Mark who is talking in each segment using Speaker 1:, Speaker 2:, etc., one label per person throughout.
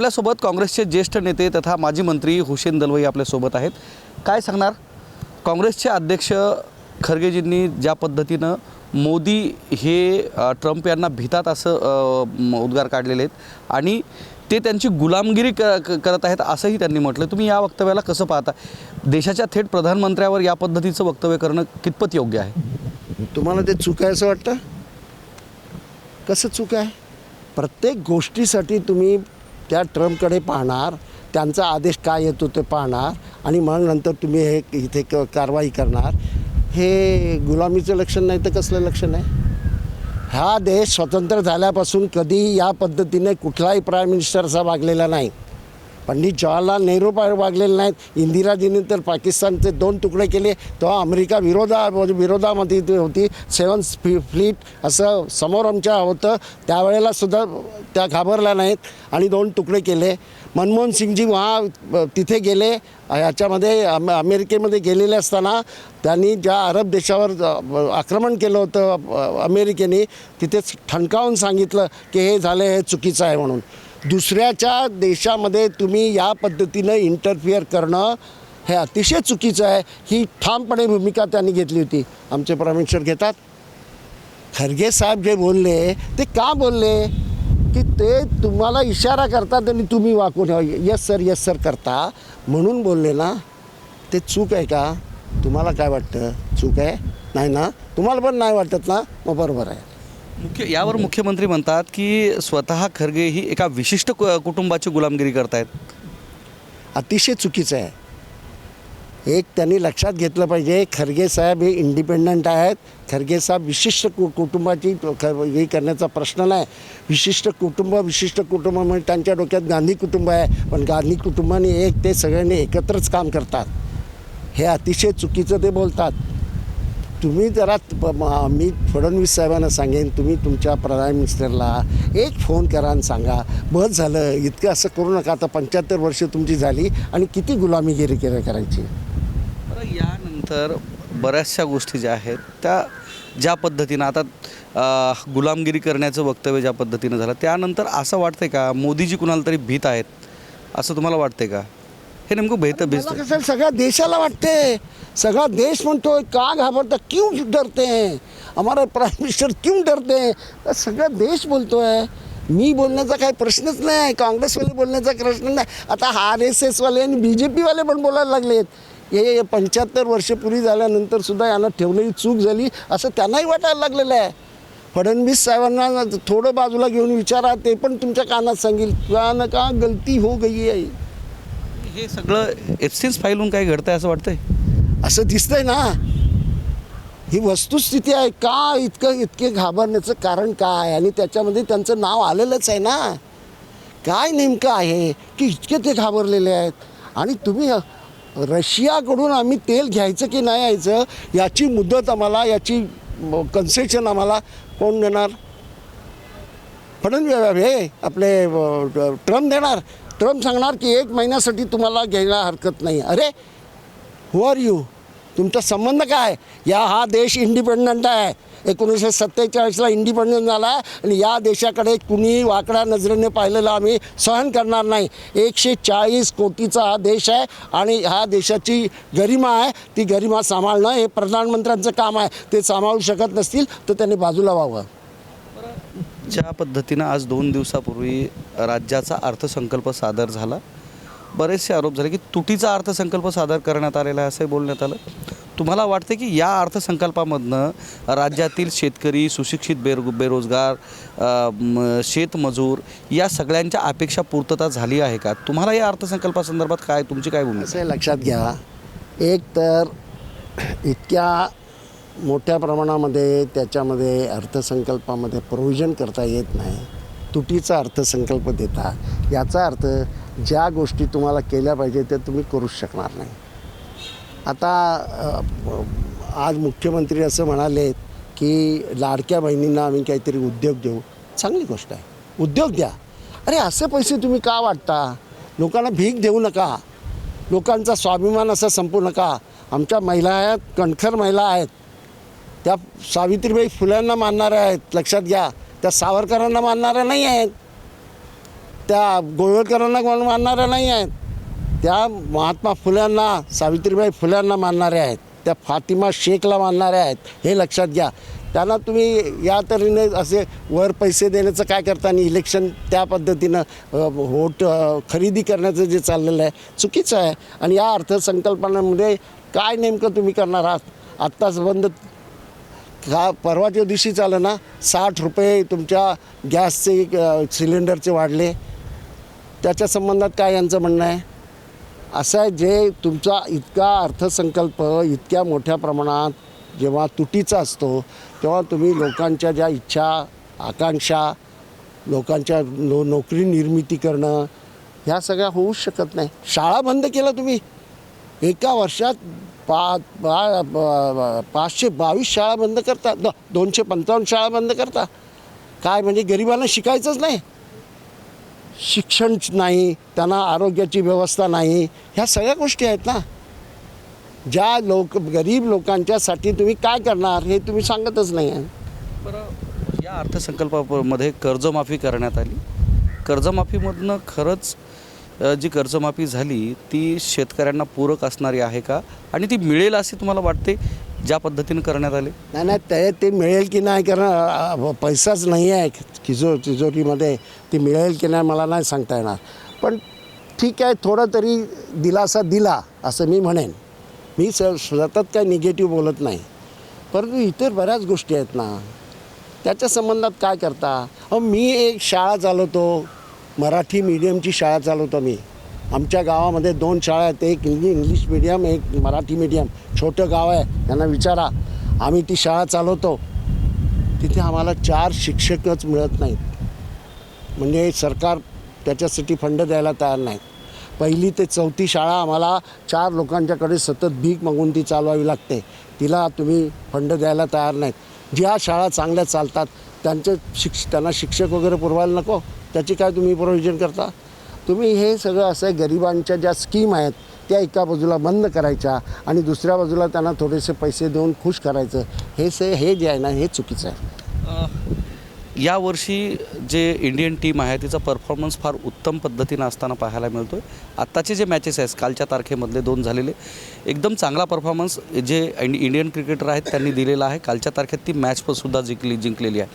Speaker 1: आपल्यासोबत काँग्रेसचे ज्येष्ठ नेते तथा माजी मंत्री हुसेन दलवाई आपल्यासोबत आहेत. काय सांगणार? काँग्रेसचे अध्यक्ष खरगेजींनी ज्या पद्धतीनं मोदी हे ट्रम्प यांना भितात असं उद्गार काढलेले आहेत आणि ते त्यांची गुलामगिरी करत आहेत असंही त्यांनी म्हटलं. तुम्ही या वक्तव्याला कसं पाहता? देशाच्या थेट प्रधानमंत्र्यावर या पद्धतीचं वक्तव्य करणं कितपत योग्य आहे?
Speaker 2: तुम्हाला ते चूक आहे असं वाटतं? कसं चूक आहे? प्रत्येक गोष्टीसाठी तुम्ही त्या ट्रम्पकडे पाहणार, त्यांचा आदेश काय येतो ते पाहणार आणि मग नंतर तुम्ही हे इथे कारवाई करणार. हे गुलामीचं लक्षण नाही तर कसलं लक्षण आहे? हा देश स्वतंत्र झाल्यापासून कधी या पद्धतीने कुठलाही प्राईम मिनिस्टर असा वागलेला नाही. पंडित जवाहरलाल नेहरू वागलेले नाहीत. इंदिराजींनी तर पाकिस्तानचे 2 तुकडे केले तेव्हा अमेरिका विरोधामध्ये होती. 7th फ्लीट असं समोर आमच्या होतं, त्यावेळेला सुद्धा त्या घाबरल्या नाहीत आणि 2 तुकडे केले. मनमोहन सिंगजी तिथे गेले, याच्यामध्ये अमेरिकेमध्ये गेलेले असताना त्यांनी ज्या अरब देशावर आक्रमण केलं होतं अमेरिकेने, तिथेच ठणकावून सांगितलं की हे झालं, हे चुकीचं आहे म्हणून. दुसऱ्याच्या देशामध्ये तुम्ही या पद्धतीनं इंटरफिअर करणं हे अतिशय चुकीचं आहे. ही ठामपणे भूमिका त्यांनी घेतली होती. आमचे प्राईम मिनिस्टर घेतात. खरगे साहेब जे बोलले ते का बोलले की ते तुम्हाला इशारा करतात आणि तुम्ही वाकून यस सर करता म्हणून बोलले ना. ते चूक आहे का? तुम्हाला काय वाटतं? चूक आहे? नाही ना? तुम्हाला पण नाही वाटत ना? मग बरोबर आहे.
Speaker 1: यावर मुख्यमंत्री म्हणतात की स्वतः खरगे ही एका विशिष्ट कुटुंबाची गुलामगिरी करतायत.
Speaker 2: अतिशय चुकीचं आहे. एक त्यांनी लक्षात घेतलं पाहिजे, खरगे साहेब हे इंडिपेंडंट आहेत. खरगे साहेब विशिष्ट कुटुंबाची हे करण्याचा प्रश्न नाही. विशिष्ट कुटुंब म्हणजे त्यांच्या डोक्यात गांधी कुटुंब आहे, पण गांधी कुटुंबाने ते सगळ्यांनी एकत्रच काम करतात. हे अतिशय चुकीचं ते बोलतात. तुम्ही जरा मी फडणवीस साहेबांना सांगेन, तुम्ही तुमच्या प्राईम मिनिस्टरला एक फोन करा आणि सांगा बस झालं, इतकं असं करू नका. आता 75 वर्ष तुमची झाली आणि किती गुलामीगिरी करायची.
Speaker 1: बरं, यानंतर बऱ्याचशा गोष्टी ज्या आहेत त्या ज्या पद्धतीनं आता गुलामगिरी करण्याचं वक्तव्य ज्या पद्धतीनं झालं, त्यानंतर असं वाटतंय का मोदीजी कुणाला तरी भीत आहेत असं तुम्हाला वाटतंय का? हे नेमकं
Speaker 2: कसं सगळ्या देशाला वाटते. सगळा देश म्हणतोय का घाबरता, क्यों डरते हैं, हमारा प्राईम मिनिस्टर क्यों डरते हैं. सगळा देश बोलतोय. मी बोलण्याचा काही प्रश्नच नाही, काँग्रेसवाले बोलण्याचा प्रश्न नाही. आता RSSवाले आणि BJP वाले पण बोलायला लागलेत. हे 75 वर्ष पुरी झाल्यानंतर सुद्धा यांना ठेवलेली चूक झाली असं त्यांनाही वाटायला लागलेलं आहे. फडणवीस साहेबांना थोडं बाजूला घेऊन विचारा, ते पण तुमच्या कानात सांगेल का ना का गलती हो गई आहे.
Speaker 1: हे सगळं एप्स्टीन्स फाईलहून काय घडतंय असं वाटतंय?
Speaker 2: असं दिसतंय ना. ही वस्तुस्थिती आहे. का इतके घाबरण्याचं कारण काय? आणि त्याच्यामध्ये त्यांचं नाव आलेलंच आहे ना. काय नेमकं आहे की इतके ते घाबरलेले आहेत? आणि तुम्ही रशियाकडून आम्ही तेल घ्यायचं की नाही घ्यायचं याची मुदत आम्हाला, याची कन्सेशन आम्हाला कोण देणार? फडणवीस हे आपले ट्रम्प देणार. ट्रम्प सांगणार की 1 महिन्यासाठी तुम्हाला घ्यायला हरकत नाही. अरे हु आर यू? तुमचा संबंध काय? हा देश इंडिपेंडंट आहे. 1947ला इंडिपेंडंट झाला आहे आणि या देशाकडे कुणी वाकड्या नजरेने पाहिलेलं आम्ही सहन करणार नाही. 140 कोटीचा हा देश आहे आणि ह्या देशाची गरिमा आहे. ती गरिमा सांभाळणं हे प्रधानमंत्र्यांचं काम आहे. ते सांभाळू शकत नसतील तर त्यांनी बाजूला व्हावं.
Speaker 1: ज्या पद्धतीनं आज 2 दिवसापूर्वी राज्याचा अर्थसंकल्प सादर झाला, बरेचसे आरोप झाले की तुटीचा अर्थसंकल्प सादर करण्यात आलेला आहे असंही बोलण्यात आलं. तुम्हाला वाटते की या अर्थसंकल्पामधनं राज्यातील शेतकरी, सुशिक्षित बेरोजगार, शेतमजूर या सगळ्यांच्या अपेक्षा पूर्तता झाली आहे का? तुम्हाला या अर्थसंकल्पासंदर्भात काय, तुमची काय भूमिका?
Speaker 2: असं लक्षात घ्या, एक तर इतक्या मोठ्या प्रमाणामध्ये त्याच्यामध्ये अर्थसंकल्पामध्ये प्रोव्हिजन करता येत नाही. तुटीचा अर्थसंकल्प देता, याचा अर्थ ज्या गोष्टी तुम्हाला केल्या पाहिजे त्या तुम्ही करूच शकणार नाही. आता आज मुख्यमंत्री असं म्हणाले की लाडक्या बहिणींना आम्ही काहीतरी उद्योग देऊ. चांगली गोष्ट आहे, उद्योग द्या. अरे असे पैसे तुम्ही का वाटता? लोकांना भीक देऊ नका, लोकांचा स्वाभिमान असा संपू नका. आमच्या महिला आहेत, कणखर महिला आहेत, त्या सावित्रीबाई फुल्यांना मानणाऱ्या आहेत. लक्षात घ्या, त्या सावरकरांना मानणाऱ्या नाही आहेत. त्या गोळवलकरांना कोण मानणाऱ्या नाही आहेत, त्या महात्मा फुल्यांना, सावित्रीबाई फुल्यांना मानणारे आहेत, त्या फातिमा शेखला मानणारे आहेत. हे लक्षात घ्या. त्यांना तुम्ही या तऱ्हेने असे वर पैसे देण्याचं काय करता आणि इलेक्शन त्या पद्धतीनं वोट खरेदी करण्याचं जे चाललेलं आहे चुकीचं आहे. आणि या अर्थसंकल्पनामध्ये काय नेमकं तुम्ही करणार आहात? आत्ताच बंद परवाच्या दिवशी चालं ना, 60 रुपये तुमच्या गॅसचे सिलेंडरचे वाढले. त्याच्या संबंधात काय यांचं म्हणणं आहे? असं आहे, जे तुमचा इतका अर्थसंकल्प इतक्या मोठ्या प्रमाणात जेव्हा तुटीचा असतो तेव्हा तुम्ही लोकांच्या ज्या इच्छा, आकांक्षा, लोकांच्या नोकरी निर्मिती करणं ह्या सगळ्या होऊच शकत नाही. शाळा बंद केलं तुम्ही एका वर्षात. 522 शाळा बंद करता, 255 शाळा बंद करता. काय म्हणजे गरिबांना शिकायचंच नाही, शिक्षण नाही, त्यांना आरोग्याची व्यवस्था नाही. ह्या सगळ्या गोष्टी आहेत ना. ज्या गरीब लोकांच्यासाठी तुम्ही काय करणार हे तुम्ही सांगतच नाही आहे.
Speaker 1: बरं, या अर्थसंकल्पामध्ये कर्जमाफी करण्यात आली. कर्जमाफीमधनं खरंच जी कर्जमाफी झाली ती शेतकऱ्यांना पूरक असणारी आहे का, आणि ती मिळेल असे तुम्हाला वाटते ज्या पद्धतीने करण्यात आले?
Speaker 2: नाही, ते मिळेल की नाही, कारण पैसाच नाही आहे तिजोरीमध्ये. ती मिळेल की नाही मला नाही सांगता येणार. पण ठीक आहे, थोडं तरी दिलासा दिला असं मी म्हणेन. मी सतत काही निगेटिव्ह बोलत नाही, परंतु इतर बऱ्याच गोष्टी आहेत ना, त्याच्या संबंधात काय करता? मी एक शाळा चालवतो, मराठी मीडियमची शाळा चालवतो मी. आमच्या गावामध्ये 2 शाळा आहेत, एक इंग्लिश मीडियम, एक मराठी मीडियम. छोटं गाव आहे, त्यांना विचारा. आम्ही ती शाळा चालवतो. तिथे आम्हाला 4 शिक्षकच मिळत नाहीत. म्हणजे सरकार त्याच्यासाठी फंड द्यायला तयार नाहीत. 1ली ते 4थी शाळा आम्हाला 4 लोकांच्याकडे सतत भीक मागून ती चालवावी लागते. तिला तुम्ही फंड द्यायला तयार नाहीत. ज्या शाळा चांगल्या चालतात त्यांना शिक्षक वगैरे पुरवायला नको, त्याची काय तुम्ही प्रोव्हिजन करता? तुम्ही हे सगळं असं गरिबांच्या ज्या स्कीम आहेत त्या एका बाजूला बंद करायच्या आणि दुसऱ्या बाजूला त्यांना थोडेसे पैसे देऊन खुश करायचं. हे जे आहे ना, हे चुकीचं आहे.
Speaker 1: यावर्षी जे इंडियन टीम आहे तिचा परफॉर्मन्स फार उत्तम पद्धतीनं असताना पाहायला मिळतो आहे. आत्ताचे जे मॅचेस आहेत, कालच्या तारखेमधले 2 झालेले, एकदम चांगला परफॉर्मन्स जे इंडियन क्रिकेटर आहेत त्यांनी दिलेला आहे. कालच्या तारखेत ती मॅचसुद्धा जिंकलेली आहे.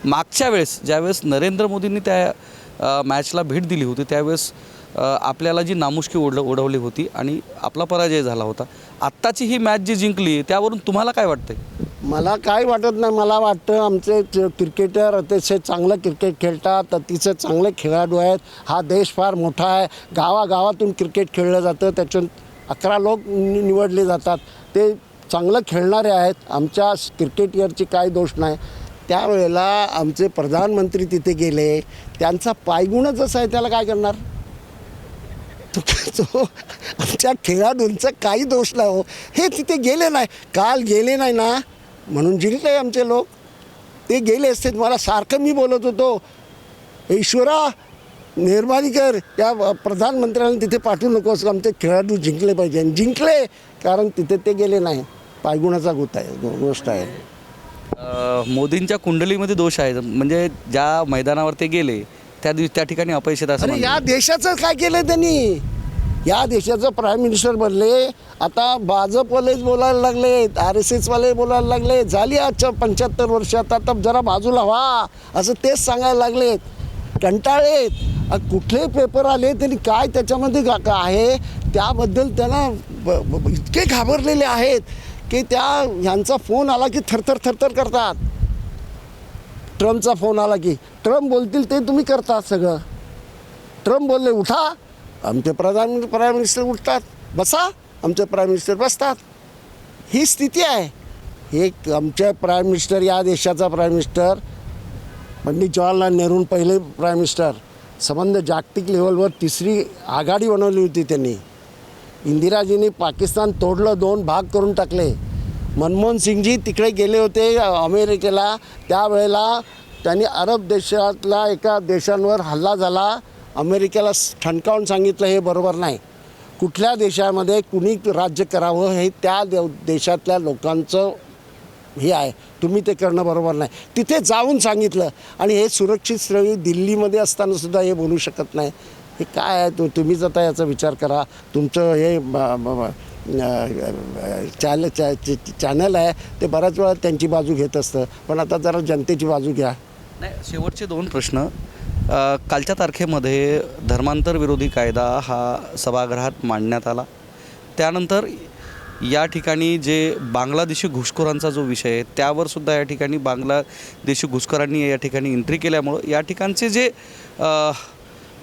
Speaker 1: मागच्या वेळेस ज्यावेळेस नरेंद्र मोदींनी त्या मॅचला भेट दिली होती त्यावेळेस आपल्याला जी नामुष्की ओढवली होती आणि आपला पराजय झाला होता. आत्ताची ही मॅच जी जिंकली त्यावरून तुम्हाला काय वाटतंय?
Speaker 2: मला काय वाटत नाही. मला वाटतं आमचे क्रिकेटर अतिशय चांगलं क्रिकेट खेळतात, अतिशय चांगले खेळाडू आहेत. हा देश फार मोठा आहे. गावागावातून क्रिकेट खेळलं जातं, त्याच्यातून 11 लोक निवडले जातात. ते चांगलं खेळणारे आहेत. आमच्या क्रिकेटरची काही दोष नाही. त्यावेळेला आमचे प्रधानमंत्री तिथे गेले, त्यांचा पायगुणच असं आहे, त्याला काय करणार? तो आमच्या खेळाडूंचा काही दोष नाही हो. हे तिथे गेले नाही, काल गेले नाही ना म्हणून जिंकले आमचे लोक. ते गेले असते मला सारखं मी बोलत होतो, ईश्वरा मेहरबानी कर, त्या प्रधानमंत्र्यांना तिथे पाठवू नकोस, आमचे खेळाडू जिंकले पाहिजे. आणि जिंकले कारण तिथे ते गेले नाही. पायगुणाचा गोष्ट आहे.
Speaker 1: मोदींच्या कुंडलीमध्ये दोष आहे, म्हणजे ज्या मैदानावर ते गेले त्या ठिकाणी अपयश असं.
Speaker 2: अरे या देशाचं काय केलं त्यांनी? या देशाचं प्राईम मिनिस्टर बनले, आता भाजपवालेच बोलायला लागले, RSS वाले बोलायला लागले. झाली आजच्या 75 वर्षात, आता जरा बाजूला व्हा असं तेच सांगायला लागलेत. कंटाळेत. कुठले पेपर आले तरी काय त्याच्यामध्ये आहे त्याबद्दल त्यांना इतके घाबरलेले आहेत की ह्यांचा फोन आला की थरथर करतात. ट्रम्पचा फोन आला की ट्रम्प बोलतील ते तुम्ही करतात सगळं. ट्रम्प बोलले उठा, आमचे प्राईम मिनिस्टर उठतात. बसा, आमचे प्राईम मिनिस्टर बसतात. ही स्थिती आहे. हे आमचे प्राईम मिनिस्टर, या देशाचा प्राईम मिनिस्टर पंडित जवाहरलाल नेहरू पहिले प्राईम मिनिस्टर. संबंध जागतिक लेवलवर 3री आघाडी बनवली होती त्यांनी. इंदिराजींनी पाकिस्तान तोडलं, 2 भाग करून टाकले. मनमोहन सिंगजी तिकडे गेले होते अमेरिकेला, त्यावेळेला त्यांनी अरब देशातल्या एका देशांवर हल्ला झाला. अमेरिकेला ठणकावून सांगितलं हे बरोबर नाही. कुठल्या देशामध्ये कुणी राज्य करावं हे त्या देशातल्या लोकांचं हे आहे, तुम्ही ते करणं बरोबर नाही. तिथे जाऊन सांगितलं आणि हे सुरक्षित स्थळी दिल्लीमध्ये असताना सुद्धा हे बोलू शकत नाही. हे काय आहे? तुम्हीच आता याचा विचार करा. तुमचं हे चॅनल आहे ते बऱ्याच वेळा त्यांची बाजू घेत असतं, पण आता जरा जनतेची बाजू घ्या.
Speaker 1: नाही, शेवटचे 2 प्रश्न. कालच्या तारखेमध्ये धर्मांतर विरोधी कायदा हा सभागृहात मांडण्यात आला. त्यानंतर या ठिकाणी जे बांगलादेशी घुसखोरांचा जो विषय आहे त्यावर सुद्धा या ठिकाणी बांगलादेशी घुसखोरांनी या ठिकाणी एंट्री केल्यामुळं या ठिकाणचे जे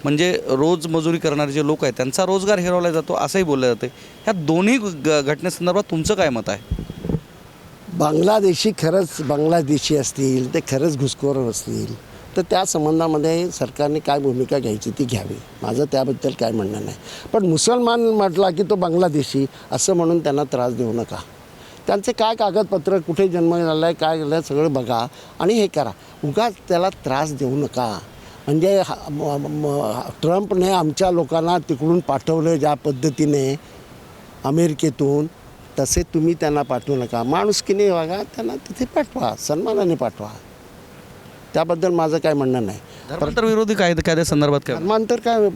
Speaker 1: म्हणजे रोज मजुरी करणारे जे लोक आहेत त्यांचा रोजगार हिरावला जातो असंही बोललं जाते. ह्या दोन्ही घटनेसंदर्भात तुमचं काय मत आहे?
Speaker 2: बांगलादेशी खरंच बांगलादेशी असतील, ते खरंच घुसखोर असतील तर त्या संबंधामध्ये सरकारने काय भूमिका घ्यायची ती घ्यावी. माझं त्याबद्दल काय म्हणणं नाही. पण मुसलमान म्हटला की तो बांगलादेशी असं म्हणून त्यांना त्रास देऊ नका. त्यांचे काय कागदपत्र, कुठे जन्म झाला आहे, काय झालं सगळं बघा आणि हे करा. उगाच त्याला त्रास देऊ नका. म्हणजे ट्रम्पने आमच्या लोकांना तिकडून पाठवलं ज्या पद्धतीने अमेरिकेतून, तसे तुम्ही त्यांना पाठवू नका. माणुसकीने वागा, त्यांना तिथे पाठवा, सन्मानाने पाठवा. त्याबद्दल माझं काय म्हणणं नाही.
Speaker 1: धर्मांतर विरोधी कायद्यासंदर्भात काय?
Speaker 2: धर्मांतर काय,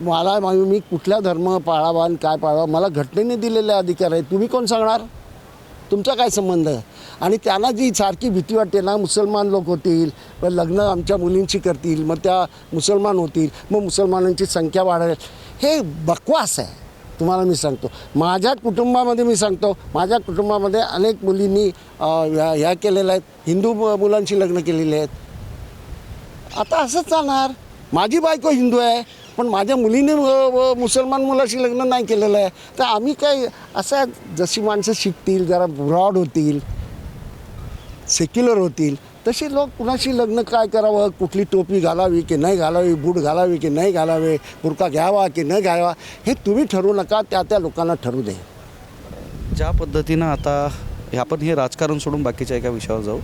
Speaker 2: मी कुठला धर्म पाळावा आणि काय पाळावा मला घटनेने दिलेले अधिकार आहे. तुम्ही कोण सांगणार? तुमचा काय संबंध? आणि त्यांना जी सारखी भीती वाटते ना, मुसलमान लोक होतील, मग लग्न आमच्या मुलींची करतील, मग त्या मुसलमान होतील, मग मुसलमानांची संख्या वाढेल, हे बकवास आहे. तुम्हाला मी सांगतो, माझ्या कुटुंबामध्ये मी सांगतो, माझ्या कुटुंबामध्ये अनेक मुलींनी ह्या केलेल्या आहेत, हिंदू मुलांशी लग्न केलेली आहेत. आता असंच चालणार. माझी बायको हिंदू आहे पण माझ्या मुलीने मुसलमान मुलाशी लग्न नाही केलेलं आहे, तर आम्ही काय असं जशी माणसं शिकतील, जरा ब्रॉड होतील, सेक्युलर होतील, तसे लोक कुणाशी लग्न काय करावं, कुठली टोपी घालावी की नाही घालावी, बूट घालावी की नाही घालावे, बुरका घ्यावा की न घ्यावा, हे तुम्ही ठरवू नका, त्या लोकांना ठरवू दे.
Speaker 1: ज्या पद्धतीनं आता आपण हे राजकारण सोडून बाकीच्या एका विषयावर जाऊ.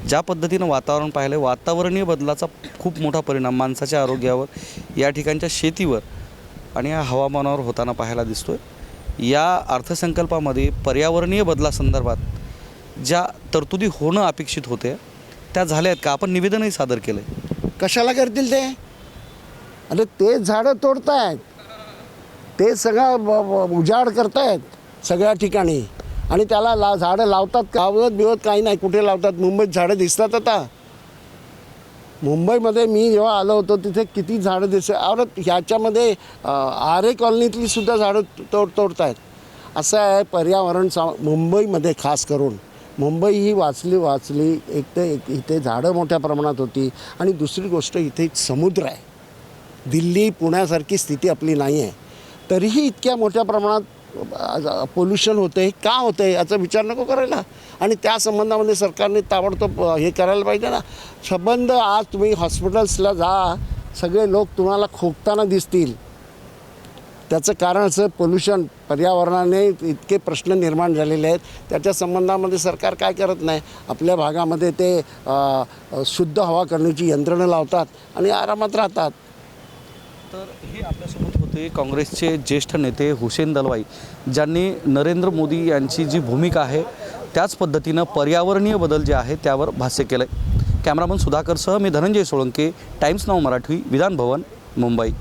Speaker 1: ज्या पद्धतीनं वातावरण पाहिलं, वातावरणीय बदलाचा खूप मोठा परिणाम माणसाच्या आरोग्यावर, या ठिकाणच्या शेतीवर आणि या हवामानावर होताना पाहायला दिसतोय. या अर्थसंकल्पामध्ये पर्यावरणीय बदलासंदर्भात ज्या तरतुदी होणं अपेक्षित होते त्या झाल्या आहेत का? आपण निवेदनही सादर केलं आहे.
Speaker 2: कशाला करतील ते? अरे ते झाडं तोडतायत, ते सगळं उजाड करतायत सगळ्या ठिकाणी आणि त्याला झाडं लावतात, कावत बिवत काही नाही. कुठे लावतात? मुंबईत झाडं दिसतात. आता मुंबईमध्ये मी जेव्हा आलो होतो तिथे किती झाडं दिसतात. अरे ह्याच्यामध्ये आरे कॉलनीतली सुद्धा झाडं तोडतायत. असं आहे पर्यावरण मुंबईमध्ये खास करून. मुंबई ही वाचली एक तर इथे झाडं मोठ्या प्रमाणात होती आणि दुसरी गोष्ट इथे समुद्र आहे. दिल्ली पुण्यासारखी स्थिती आपली नाही आहे, तरीही इतक्या मोठ्या प्रमाणात पोल्युशन होतं. हे का होतं आहे याचा विचार नको करायला? आणि त्या संबंधामध्ये सरकारने ताबडतोब हे करायला पाहिजे ना. संबंध आज तुम्ही हॉस्पिटल्सला जा, सगळे लोक तुम्हाला खोकताना दिसतील. त्याचं कारण असं पोल्युशन, पर्यावरणाने इतके प्रश्न निर्माण झालेले आहेत. त्याच्या संबंधामध्ये सरकार काय करत नाही. आपल्या भागामध्ये ते शुद्ध हवा करण्याची यंत्रणं लावतात आणि आरामात राहतात.
Speaker 1: तर हे आपल्यासोबत होते काँग्रेसचे ज्येष्ठ नेते हुसेन दलवाई, ज्यांनी नरेंद्र मोदी यांची जी भूमिका आहे त्याच पद्धतीनं पर्यावरणीय बदल जे आहे त्यावर भाष्य केलं आहे. कॅमेरामन सुधाकरसह मी धनंजय सोळंके, टाइम्स नाऊ मराठी, विधान भवन, मुंबई.